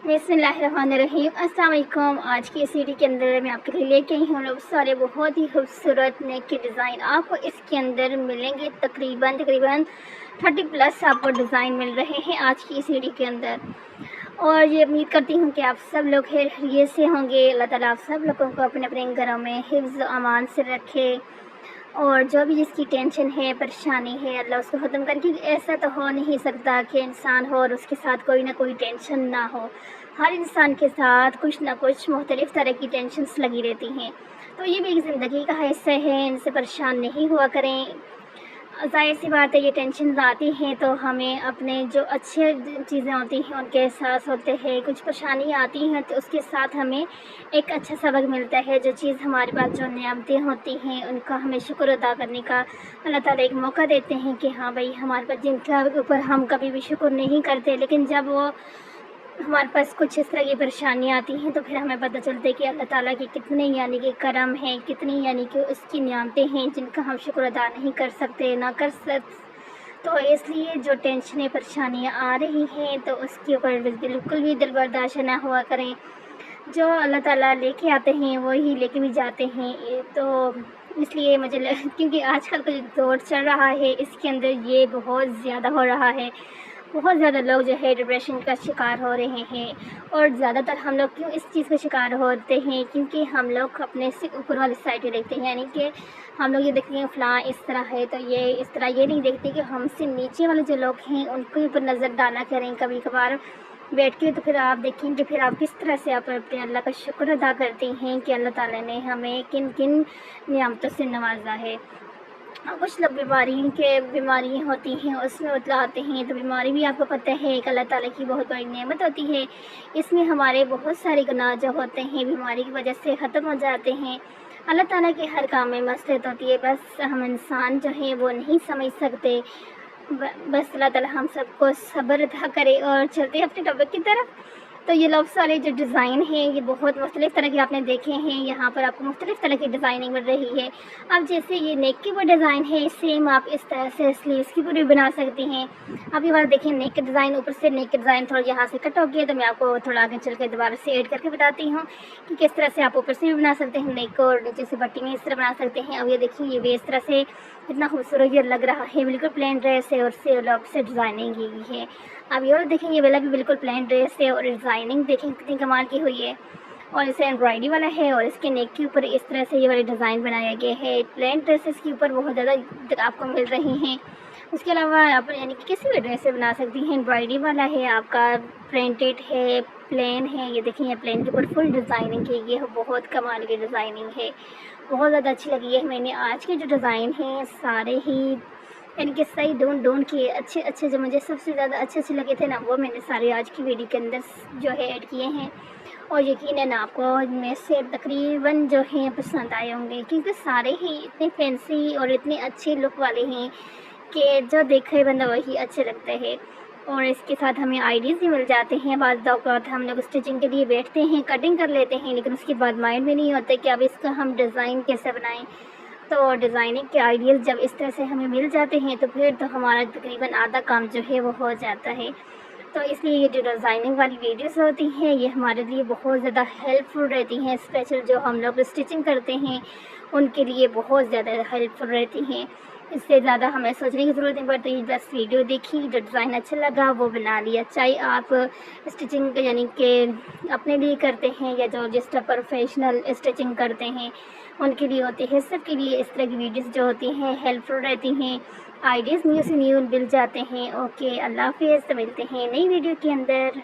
बिस्मिल्लाहिर्रहमानिर्रहीम। अस्सलाम वालेकुम। आज की इस वीडियो के अंदर मैं आपके लिए लेके आई हूँ लोग सारे बहुत ही खूबसूरत नेक के डिज़ाइन। आपको इसके अंदर मिलेंगे तकरीबन 30+ आपको डिज़ाइन मिल रहे हैं आज की इस वीडियो के अंदर। और ये उम्मीद करती हूँ कि आप सब लोग खैरियत से होंगे। अल्लाह ताला आप सब लोगों को अपने अपने घरों में हिफ्ज़ अमान से रखे, और जो भी जिसकी टेंशन है, परेशानी है, अल्लाह उसको ख़त्म करे। क्योंकि ऐसा तो हो नहीं सकता कि इंसान हो और उसके साथ कोई ना कोई टेंशन ना हो। हर इंसान के साथ कुछ ना कुछ मुख्तलिफ़ तरह की टेंशन्स लगी रहती हैं, तो ये भी एक ज़िंदगी का हिस्सा है। इनसे परेशान नहीं हुआ करें। ज़ाहिर सी बात है, ये टेंशन आती हैं तो हमें अपने जो अच्छे चीज़ें होती हैं उनके एहसास होते हैं। कुछ परेशानियाँ आती हैं तो उसके साथ हमें एक अच्छा सबक मिलता है। जो चीज़ हमारे पास जो नेमतें होती हैं उनका हमें शुक्र अदा करने का अल्लाह ताला एक मौका देते हैं कि हाँ भाई, हमारे पास जिनका ऊपर हम कभी भी शुक्र नहीं करते, लेकिन जब वो हमारे पास कुछ इस तरह की परेशानियाँ आती हैं तो फिर हमें पता चलता है कि अल्लाह ताला के कितने यानी कि करम हैं, कितनी यानी कि उसकी नियामतें हैं जिनका हम शुक्र अदा नहीं कर सकते, ना कर तो इसलिए जो टेंशनें परेशानियाँ आ रही हैं तो उसके ऊपर बिल्कुल भी दिल बर्दाश्त ना हुआ करें। जो अल्लाह ताला लेके आते हैं वही लेके भी जाते हैं। ये तो इसलिए क्योंकि आजकल का जो दौर चल रहा है इसके अंदर ये बहुत ज़्यादा हो रहा है। बहुत ज़्यादा लोग जो है डिप्रेशन का शिकार हो रहे हैं, और ज़्यादातर हम लोग क्यों इस चीज़ का शिकार होते हैं, क्योंकि हम लोग अपने से ऊपर वाली साइड ही देखते हैं। यानी कि हम लोग ये देखते हैं फ़लाँ इस तरह है तो ये इस तरह, ये नहीं देखते कि हमसे नीचे वाले जो लोग हैं उनके ऊपर नज़र डाला करें कभी कभार बैठ के। तो फिर आप देखेंगे फिर आप किस तरह से आप अपने अल्लाह का शुक्र अदा करते हैं कि अल्लाह ताला ने हमें किन किन नियामतों से नवाजा है। कुछ लोग बीमारी होती हैं उसमें बतलाते हैं, तो बीमारी भी आपको पता है एक अल्लाह ताला की बहुत बड़ी नेमत होती है। इसमें हमारे बहुत सारे गुनाह जो होते हैं बीमारी की वजह से ख़त्म हो जाते हैं। अल्लाह ताला के हर काम में मसलहत होती है, बस हम इंसान जो है वो नहीं समझ सकते। बस अल्लाह ताला हम सबको सब्र अता करे। और चलते हैं अपने टॉपिक की तरफ। तो ये लव्स वाले जो डिज़ाइन हैं ये बहुत मुख्तलिफ़ तरह के आपने देखे हैं। यहाँ पर आपको मुख्तलिफ़ तरह की डिज़ाइनिंग मिल रही है। अब जैसे ये नेक के ऊपर डिज़ाइन है, सेम आप इस तरह से स्लीव्स के ऊपर भी बना सकती हैं। अब ये वाला देखिए नेक के डिज़ाइन, ऊपर से नेक के डिज़ाइन थोड़ा यहाँ से कट हो गया, तो मैं आपको थोड़ा आगे चल के दोबारा से ऐड करके बताती हूँ कि किस तरह से आप ऊपर से भी बना सकते हैं नेक को, और नीचे से पट्टी में इस तरह बना सकते हैं। अब ये देखिए ये भी इस तरह से कितना खूबसूरत ये लग रहा है। बिल्कुल प्लेन ड्रेस है और से लॉक से डिज़ाइनिंग की गई है। अब ये और देखें ये वाला भी बिल्कुल प्लेन ड्रेस है और डिज़ाइनिंग देखें कितनी कमाल की हुई है। और इसे एम्ब्रॉयडरी वाला है और इसके नेक के ऊपर इस तरह से ये वाले डिज़ाइन बनाया गया है। प्लेन ड्रेसेस के ऊपर बहुत ज़्यादा आपको मिल रही हैं। उसके अलावा आप यानी कि किसी भी ड्रेस से बना सकती हैं। एम्ब्रॉयडरी वाला है आपका, प्रिंटेड है, प्लेन है। ये देखिए ये प्लेन के ऊपर फुल डिज़ाइनिंग की गई है, बहुत कमाल की डिज़ाइनिंग है, बहुत ज़्यादा अच्छी लगी है। मैंने आज के जो डिज़ाइन हैं सारे ही यानी कि सही ढूंढ के अच्छे जो मुझे सबसे ज़्यादा अच्छे लगे थे ना, वो मैंने सारे आज की वीडियो के अंदर जो है ऐड किए हैं। और यकीनन आपको इनमें से तकरीबन जो हैं पसंद आए होंगे, क्योंकि सारे ही इतने फैंसी और इतने अच्छे लुक वाले हैं कि जो देखे बंदा वही अच्छे लगते हैं। और इसके साथ हमें आइडियाज़ भी मिल जाते हैं। बाद औक़ात हम लोग स्टिचिंग के लिए बैठते हैं, कटिंग कर लेते हैं, लेकिन उसके बाद माइंड में नहीं होता कि अब इसका हम डिज़ाइन कैसे बनाएं। तो डिज़ाइनिंग के आइडियाज़ जब इस तरह से हमें मिल जाते हैं तो फिर तो हमारा तकरीबन आधा काम जो है वो हो जाता है। तो इसलिए ये जो डिज़ाइनिंग वाली वीडियोस होती हैं ये हमारे लिए बहुत ज़्यादा हेल्पफुल रहती हैं। स्पेशल जो हम लोग स्टिचिंग करते हैं उनके लिए बहुत ज़्यादा हेल्पफुल रहती हैं। इससे ज़्यादा हमें सोचने की ज़रूरत नहीं पड़ती। बस वीडियो देखी, जो डिज़ाइन अच्छा लगा वो बना लिया। चाहे आप स्टिचिंग यानी कि अपने लिए करते हैं या जो जिस तरह प्रोफेशनल स्टिचिंग करते हैं उनके लिए होती है, सबके लिए इस तरह की वीडियोस जो होती हैं हेल्पफुल रहती हैं। आइडियाज़ न्यू से न्यू मिल जाते हैं। ओके, अल्लाह हाफ़िज़। तो मिलते हैं नई वीडियो के अंदर।